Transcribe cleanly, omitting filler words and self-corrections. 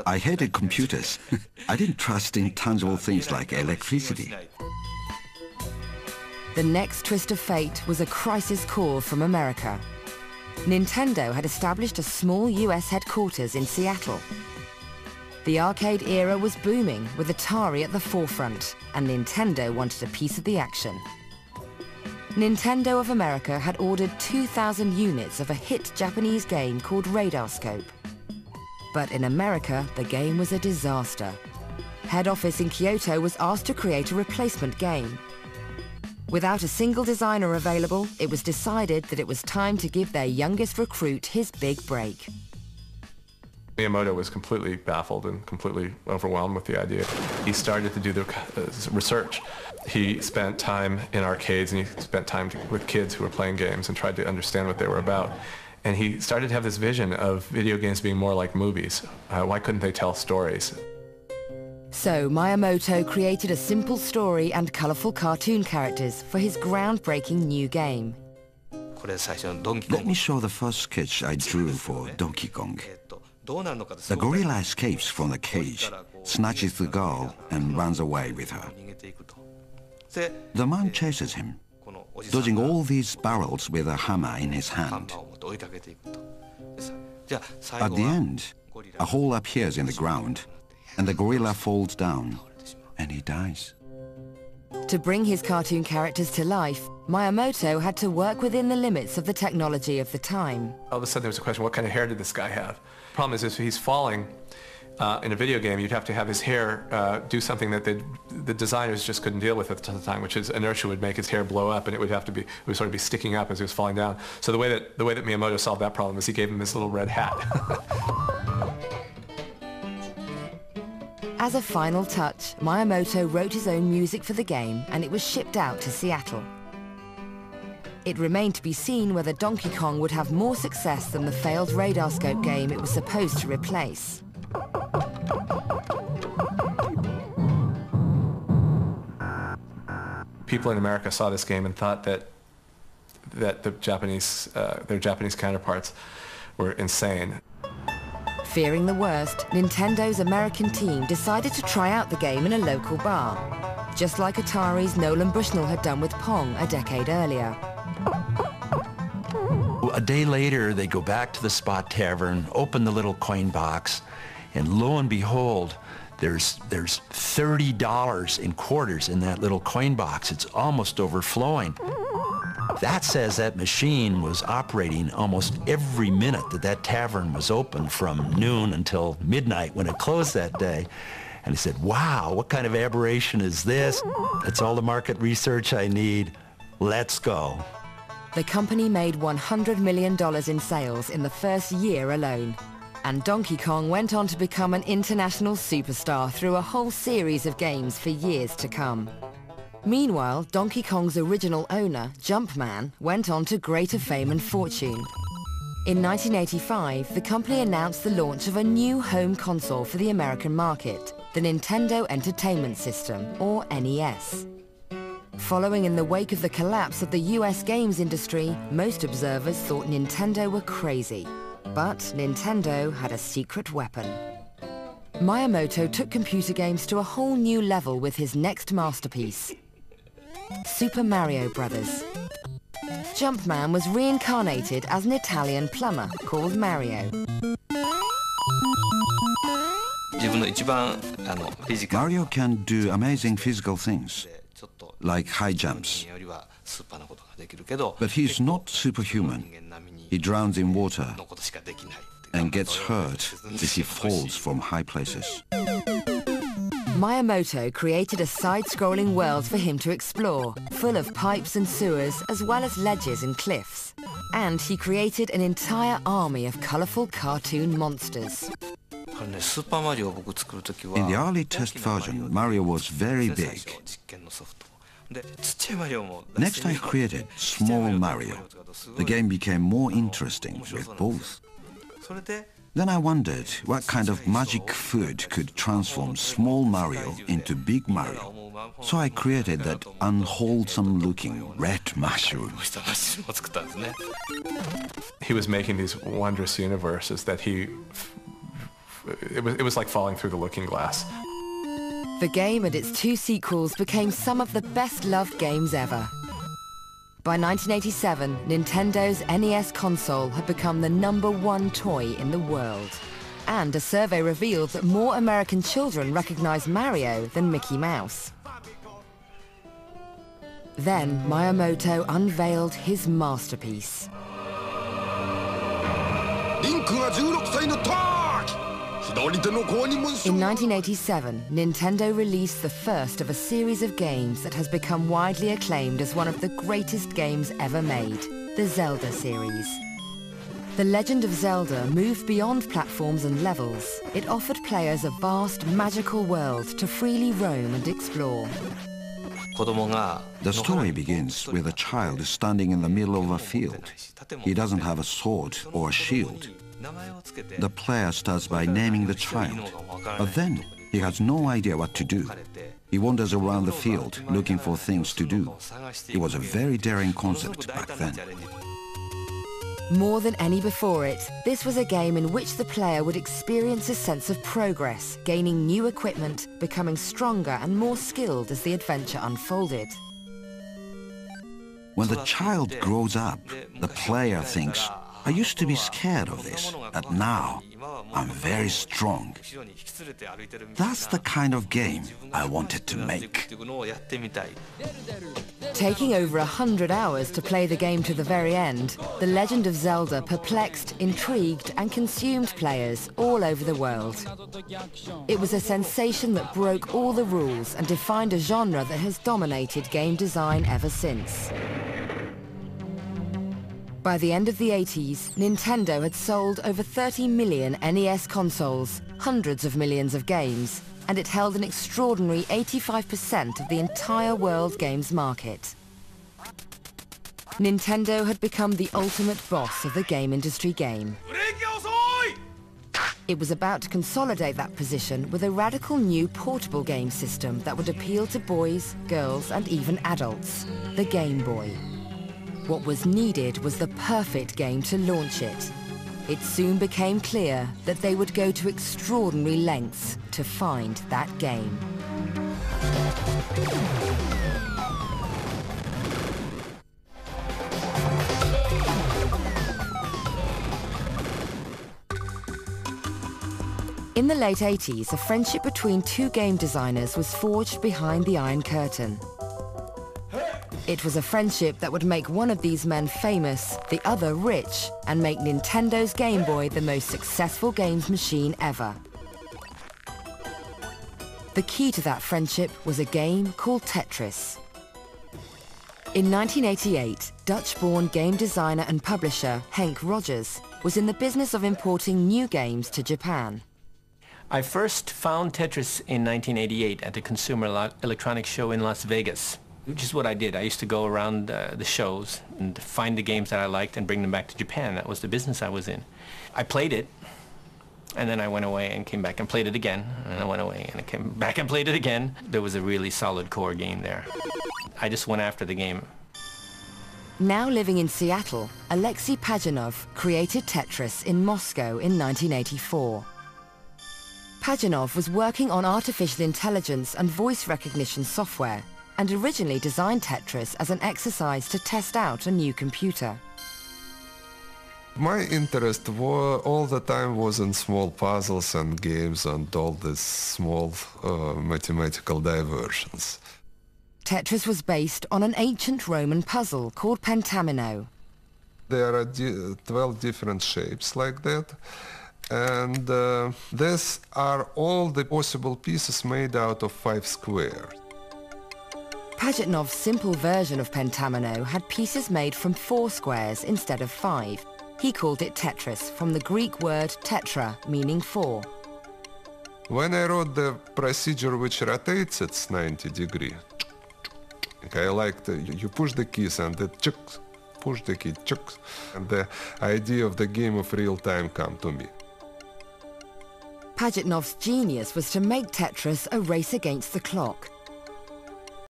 I hated computers. I didn't trust intangible things like electricity. The next twist of fate was a crisis call from America. Nintendo had established a small US headquarters in Seattle. The arcade era was booming, with Atari at the forefront, and Nintendo wanted a piece of the action. Nintendo of America had ordered 2,000 units of a hit Japanese game called Radarscope. But in America, the game was a disaster. Head office in Kyoto was asked to create a replacement game. Without a single designer available, it was decided that it was time to give their youngest recruit his big break. Miyamoto was completely baffled and completely overwhelmed with the idea. He started to do the research. He spent time in arcades and he spent time with kids who were playing games and tried to understand what they were about. And he started to have this vision of video games being more like movies. Why couldn't they tell stories? So Miyamoto created a simple story and colorful cartoon characters for his groundbreaking new game. Let me show the first sketch I drew for Donkey Kong. The gorilla escapes from the cage, snatches the girl, and runs away with her. The man chases him, dodging all these barrels with a hammer in his hand. At the end, a hole appears in the ground, and the gorilla falls down, and he dies. To bring his cartoon characters to life, Miyamoto had to work within the limits of the technology of the time. All of a sudden there was a question, what kind of hair did this guy have? The problem is if he's falling in a video game, you'd have to have his hair do something that the designers just couldn't deal with at the time, which is inertia would make his hair blow up and it would sort of be sticking up as he was falling down. So the way that Miyamoto solved that problem was he gave him this little red hat. As a final touch, Miyamoto wrote his own music for the game and it was shipped out to Seattle. It remained to be seen whether Donkey Kong would have more success than the failed Radarscope game it was supposed to replace. People in America saw this game and thought that the Japanese, their Japanese counterparts were insane. Fearing the worst, Nintendo's American team decided to try out the game in a local bar, just like Atari's Nolan Bushnell had done with Pong a decade earlier. A day later, they go back to the Spot Tavern, open the little coin box, and lo and behold, there's $30 in quarters in that little coin box. It's almost overflowing. That says that machine was operating almost every minute that tavern was open from noon until midnight when it closed that day. And he said, wow, what kind of aberration is this? That's all the market research I need. Let's go. The company made $100 million in sales in the first year alone. And Donkey Kong went on to become an international superstar through a whole series of games for years to come. Meanwhile, Donkey Kong's original owner, Jumpman, went on to greater fame and fortune. In 1985, the company announced the launch of a new home console for the American market, the Nintendo Entertainment System, or NES. Following in the wake of the collapse of the US games industry, most observers thought Nintendo were crazy. But Nintendo had a secret weapon. Miyamoto took computer games to a whole new level with his next masterpiece, Super Mario Bros. Jumpman was reincarnated as an Italian plumber called Mario. Mario can do amazing physical things, like high jumps. But he's not superhuman. He drowns in water and gets hurt if he falls from high places. Miyamoto created a side-scrolling world for him to explore, full of pipes and sewers, as well as ledges and cliffs. And he created an entire army of colorful cartoon monsters. In the early test version, Mario was very big. Next I created Small Mario. The game became more interesting with both. Then I wondered what kind of magic food could transform Small Mario into Big Mario. So I created that unwholesome-looking red mushroom. He was making these wondrous universes that he it was like falling through the looking glass. The game and its 2 sequels became some of the best-loved games ever. By 1987, Nintendo's NES console had become the #1 toy in the world. And a survey revealed that more American children recognized Mario than Mickey Mouse. Then Miyamoto unveiled his masterpiece. In 1987, Nintendo released the first of a series of games that has become widely acclaimed as one of the greatest games ever made, the Zelda series. The Legend of Zelda moved beyond platforms and levels. It offered players a vast, magical world to freely roam and explore. The story begins with a child standing in the middle of a field. He doesn't have a sword or a shield. The player starts by naming the child, but then he has no idea what to do. He wanders around the field looking for things to do. It was a very daring concept back then. More than any before it, this was a game in which the player would experience a sense of progress, gaining new equipment, becoming stronger and more skilled as the adventure unfolded. When the child grows up, the player thinks, I used to be scared of this, but now I'm very strong. That's the kind of game I wanted to make. Taking over 100 hours to play the game to the very end, The Legend of Zelda perplexed, intrigued and consumed players all over the world. It was a sensation that broke all the rules and defined a genre that has dominated game design ever since. By the end of the 80s, Nintendo had sold over 30 million NES consoles, hundreds of millions of games, and it held an extraordinary 85% of the entire world games market. Nintendo had become the ultimate boss of the game industry game. It was about to consolidate that position with a radical new portable game system that would appeal to boys, girls, and even adults, the Game Boy. What was needed was the perfect game to launch it. It soon became clear that they would go to extraordinary lengths to find that game. In the late 80s, a friendship between 2 game designers was forged behind the Iron Curtain. It was a friendship that would make one of these men famous, the other rich, and make Nintendo's Game Boy the most successful games machine ever. The key to that friendship was a game called Tetris. In 1988, Dutch-born game designer and publisher Henk Rogers was in the business of importing new games to Japan. I first found Tetris in 1988 at the Consumer Electronics Show in Las Vegas, which is what I did. I used to go around the shows and find the games that I liked and bring them back to Japan. That was the business I was in. I played it, and then I went away and came back and played it again, and I went away and I came back and played it again. There was a really solid core game there. I just went after the game. Now living in Seattle, Alexei Pajanov created Tetris in Moscow in 1984. Pajanov was working on artificial intelligence and voice recognition software, and originally designed Tetris as an exercise to test out a new computer. My interest all the time was in small puzzles and games and all these small mathematical diversions. Tetris was based on an ancient Roman puzzle called pentamino. There are 12 different shapes like that, and these are all the possible pieces made out of 5 squares. Pajanov's simple version of pentamino had pieces made from 4 squares instead of 5. He called it Tetris, from the Greek word tetra, meaning 4. When I wrote the procedure which rotates at 90 degrees, I liked you push the keys and it chucks, push the key, chucks, and the idea of the game of real time come to me. Pajanov's genius was to make Tetris a race against the clock.